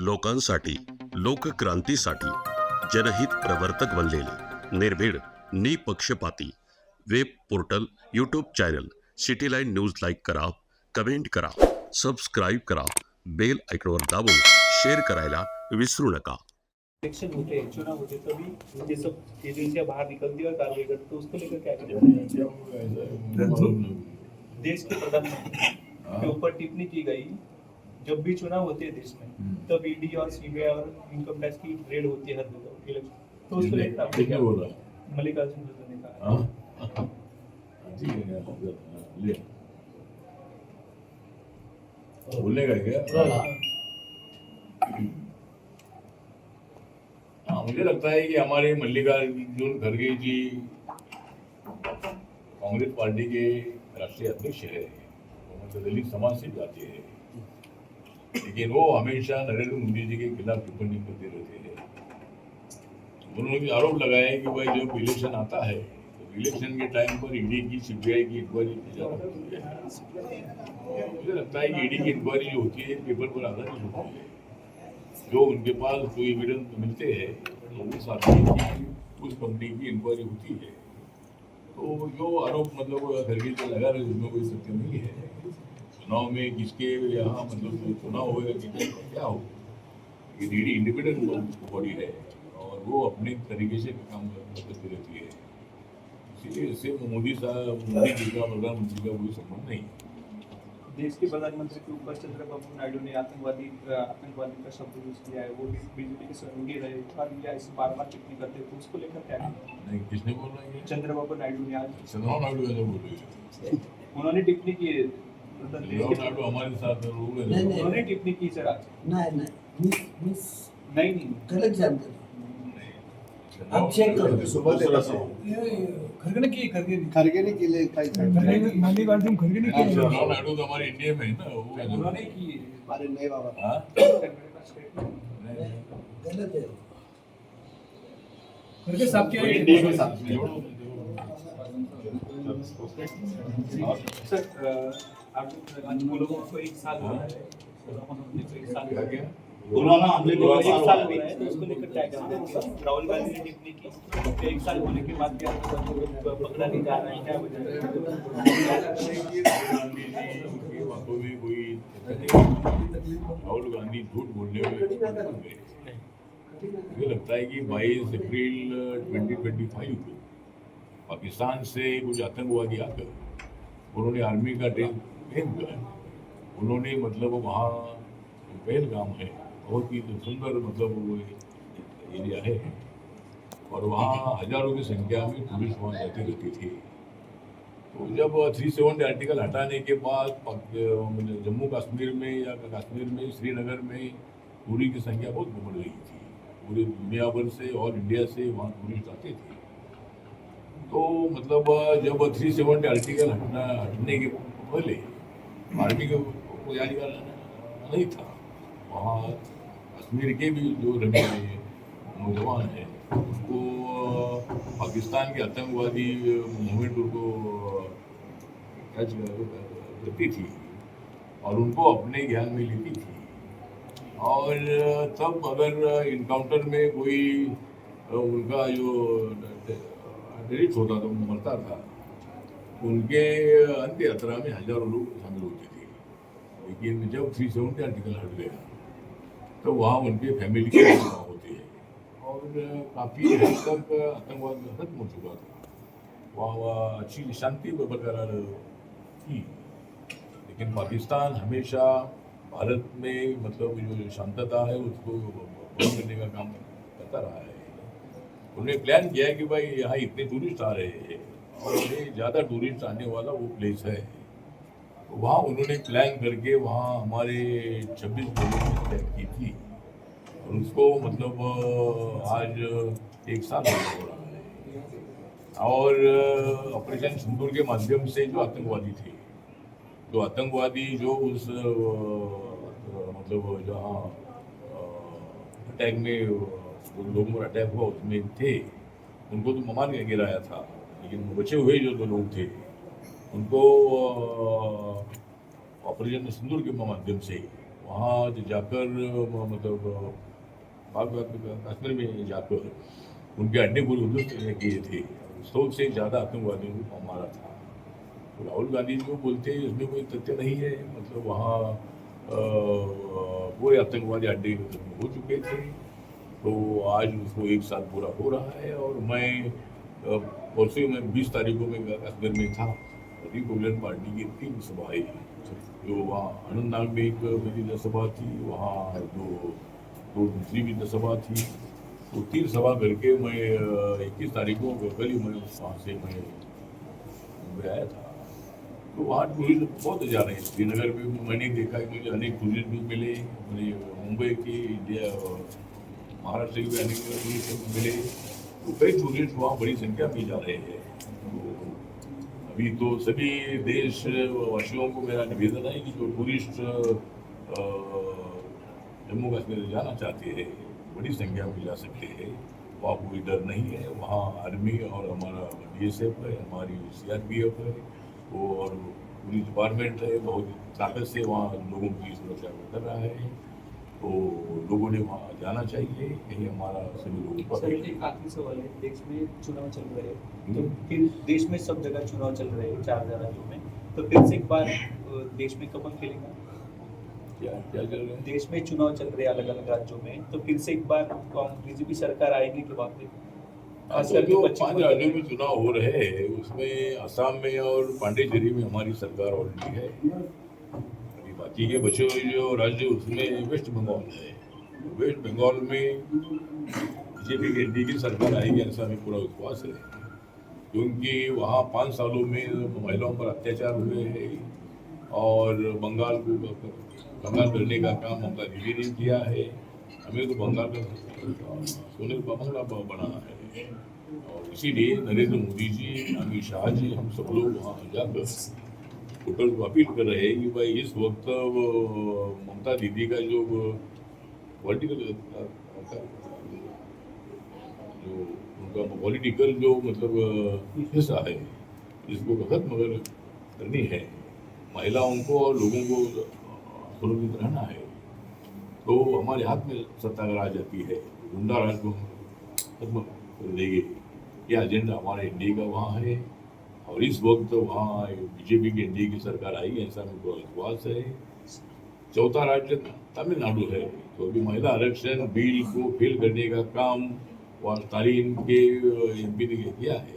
लोकांसाठी, लोकक्रांतीसाठी जनहित प्रवर्तक बनलेले निर्भीड, निपक्षपाती web portal, YouTube channel city line news like करा, कमेंट करा, सबस्क्राईब करा, बेल आयकॉनवर दाबून शेअर करायला विसरू नका। इलेक्शन होते, चुनाव होते, तभी ये सब एजेंसियां बाहर निकलती और कार्रवाई करती, तो उसको लेकर क्या करें? देश के प्रधानमंत्री के ऊपर टिप्पणी की गई, जब भी चुनाव होते हैं देश में तब ईडी और सीबीआई और इनकम टैक्स की रेड होती है हर जगह इलेक्शन, तो उसको लेकर आपने क्या बोला? मल्लिकार्जुन खड़गे ने कहा बोलने का क्या? हाँ, मुझे लगता है कि हमारे मल्लिकार्जुन खड़गे जी कांग्रेस पार्टी के राष्ट्रीय अध्यक्ष है, दलित समाज से जाते हैं, लेकिन वो हमेशा नरेंद्र मोदी जी के खिलाफ टिप्पणी करते रहते हैं। उन्होंने भी आरोप लगाया है कि भाई जब इलेक्शन आता है तो इलेक्शन के टाइम पर ईडी की सीबीआई की इंक्वायरी की जाती है। मुझे लगता है कि ईडी की इंक्वायरी जो होती है पेपर पर आधारित होती है, जो उनके पास जो एविडेंस मिलते हैं उस आदमी की उस कंपनी की इंक्वायरी होती है। तो जो आरोप मतलब खड़गे से लगा रहे उसमें कोई सत्य नहीं है। चुनाव में किसके यहाँ मतलब चुनाव होगा किसके क्या हो, ये ईडी इंडिपेंडेंट बॉडी है और वो अपने तरीके से काम करती रहती है, इसलिए इससे मोदी जी का प्रधानमंत्री का कोई संबंध नहीं। देश के प्रधानमंत्री के ऊपर चंद्रबाबू नायडू ने आतंकवादी का शब्द यूज किया है, वो भी बीजेपी के सहयोगी रहे और ये ऐसे बार बार टिप्पणी करते हैं, तो उसको लेकर क्या नहीं, किसने बोल रहा है? चंद्रबाबू नायडू ने आज चंद्रबाबू नायडू ऐसा बोल रहे हैं? उन्होंने टिप्पणी की है, चंद्रबाबू नायडू हमारे साथ उन्होंने टिप्पणी की सर आज। नहीं गलत जानकारी आप चेक करो। खरगे ने केले काही मल्लिकार्जुन खरगे ने केले। चंद्रबाबू नायडू तो हमारे इंडिया में है ना, वो उन्होंने की है। अरे नहीं बाबा हाँ? गलत है। खरगे साहब क्या है? इंडिया के साथ सर आप लोगों को एक साल हो रहा है, क्या क्या? कोरोना हमले को एक साल हो रहा है, तो उसको लेकर क्या करेंगे? राहुल गांधी ने टिप्पणी की कि एक साल होने के बाद क्या पकड़ा नहीं जा रहा है, क्या वजह है? गांधी जी की बातों में कोई राहुल गांधी झूठ बोलने में मुझे लगता है कि 22 अप्रैल 2025 को पाकिस्तान से कुछ आतंकवादी आकर उन्होंने आर्मी का ड्रेस पहन कर उन्होंने मतलब वहाँ पहलगाम है, बहुत ही सुंदर मतलब वो एरिया है और वहाँ हजारों की संख्या में पुलिस वहाँ जाती रहती थी। तो जब 370 आर्टिकल हटाने के बाद जम्मू कश्मीर में या कश्मीर में श्रीनगर में टूरी की संख्या बहुत बढ़ गई थी, पूरी दुनिया भर से और इंडिया से वहाँ टूरिस्ट आते थे। तो मतलब जब 370 आर्टिकल हटने के पहले आर्मी को तैयारी करना नहीं था, वहाँ कश्मीर के भी जो रहे नौजवान हैं उनको पाकिस्तान के आतंकवादी मूवमेंट उनको कैच करती थी और उनको अपने ज्ञान में लेती थी। और तब अगर इनकाउंटर में कोई उनका जो डेथ होता था, मरता था, उनके अंत्य यात्रा में हजारों लोग शामिल होते थे। लेकिन जब 370 आर्टिकल हट गया तो वहाँ उनके फैमिली के होते हैं और काफ़ी हद तक आतंकवाद खत्म हो चुका था, वहाँ अच्छी शांति बरकरार थी। लेकिन पाकिस्तान हमेशा भारत में मतलब जो शांतता है उसको भंग करने का काम करता रहा है। उन्होंने प्लान किया है कि भाई यहाँ इतने टूरिस्ट आ रहे हैं और ये ज़्यादा टूरिस्ट आने वाला वो प्लेस है, तो वहाँ उन्होंने प्लान करके वहाँ हमारे 26 लोगों की डेथ की थी और उसको मतलब आज एक साल हो रहा है। और ऑपरेशन सिंदूर के माध्यम से जो आतंकवादी जो उस मतलब जहाँ अटैक में लोगों पर अटैक हुआ उसमें थे, उनको तो मार के गिराया था, लेकिन बचे हुए जो दो लोग थे उनको ऑपरेशन सिंदूर के माध्यम से वहाँ जाकर मतलब कश्मीर में जाकर उनके अड्डे पूरे उद्योग किए थे। 100 से ज़्यादा आतंकवादियों को मारा था। तो राहुल गांधी जो बोलते हैं इसमें कोई तथ्य नहीं है। मतलब वहाँ पूरे आतंकवादी अड्डे हो चुके थे। तो आज उसको 1 साल पूरा हो रहा है और मैं परसों में 20 तारीख को मैं कश्मीर में था। रिपब्लिकन पार्टी की 3 सभाएं जो वहाँ अनंतनाग में एक मेरी जनसभा थी, वहाँ दो दूसरी भी जनसभा थी। तो 3 सभा करके मैं 21 तारीख को कल ही मैं वहाँ से मैं मुंबई आया था। तो वहाँ टूरिस्ट बहुत जा रहे हैं। श्रीनगर में मैंने देखा कि मुझे अनेक टूरिस्ट भी मिले। मुझे मुंबई के इंडिया और महाराष्ट्र के भी अनेक टूरिस्ट मिले। तो कई टूरिस्ट वहाँ बड़ी संख्या में जा रहे हैं। तो अभी तो सभी देशवासियों को मेरा निवेदन है कि जो टूरिस्ट जम्मू कश्मीर जाना चाहते हैं बड़ी संख्या में जा सकते हैं। वहाँ कोई डर नहीं है। वहाँ आर्मी और हमारा BSF है, हमारी CRPF है और पुलिस डिपार्टमेंट है, बहुत ताकत से वहाँ लोगों की सुरक्षा कर रहा है। तो लोगों ने वहाँ जाना चाहिए। यही हमारा सभी लोगों का सर एक आखिरी सवाल है, देश में चुनाव चल रहे हैं तो फिर देश में सब जगह चुनाव चल रहे हैं 4 राज्यों में, तो फिर से एक बार देश में कमल खिलेगा। क्या चल रहा है? देश में चुनाव चल रहे हैं अलग अलग राज्यों में, तो फिर से एक बार बीजेपी सरकार आएगी कि वहाँ पे खास तो करके जो पश्चिम 5 राज्यों में चुनाव हो रहे हैं उसमें असम में और पांडिचेरी में हमारी सरकार ऑलरेडी है। अभी बाकी के बचे हुए जो राज्य उसमें वेस्ट बंगाल है। वेस्ट बंगाल में बीजेपी की NDA की सरकार आएगी ऐसा हमें पूरा विश्वास है, क्योंकि वहाँ 5 सालों में महिलाओं पर अत्याचार हुए हैं और बंगाल करने का काम ममता दीदी ने किया है। हमें तो बंगाल का सोने का बंगला बना है और इसीलिए नरेंद्र मोदी जी, अमित शाह जी, हम सब लोग वहाँ जाकर वोटर्स को अपील कर रहे हैं कि भाई इस वक्त ममता दीदी का जो पॉलिटिकल जो मतलब हिस्सा है इसको खत्म करनी है। महिलाओं को और लोगों को सुरक्षित रहना है। तो हमारे हाथ में सत्ता अगर आ जाती है, गुंडा राज को खत्म कर देंगे। यह एजेंडा हमारे NDA का वहाँ है और इस वक्त वहाँ बीजेपी की NDA की सरकार आई ऐसा मेरे को विश्वास है। चौथा राज्य तमिलनाडु है। तो अभी महिला आरक्षण बिल को फेल करने का काम वहाँ स्टालिन के MP ने किया है।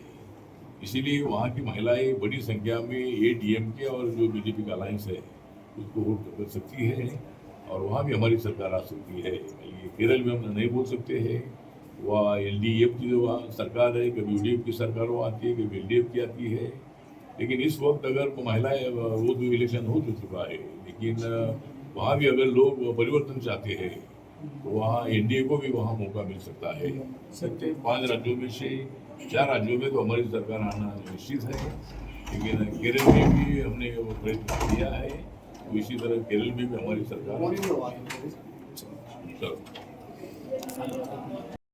इसीलिए वहाँ की महिलाएं बड़ी संख्या में ADMK और जो बीजेपी का अलायंस है उसको वोट कर सकती है और वहाँ भी हमारी सरकार आ सकती है। ये केरल में हम नहीं बोल सकते हैं, वह LDF की जो वहाँ सरकार है, कभी UDF की सरकार वो आती है, कभी LDF की आती है। लेकिन इस वक्त अगर महिलाएं वो जो इलेक्शन हो चुका है, लेकिन वहाँ भी अगर लोग परिवर्तन चाहते हैं तो वहाँ NDA को भी वहाँ मौका मिल सकता है। 5 राज्यों में से 4 राज्यों में तो हमारी सरकार आना निश्चित है, लेकिन केरल में भी हमने वो प्रयत्न किया है। तो इसी तरह केरल में भी हमारी सरकार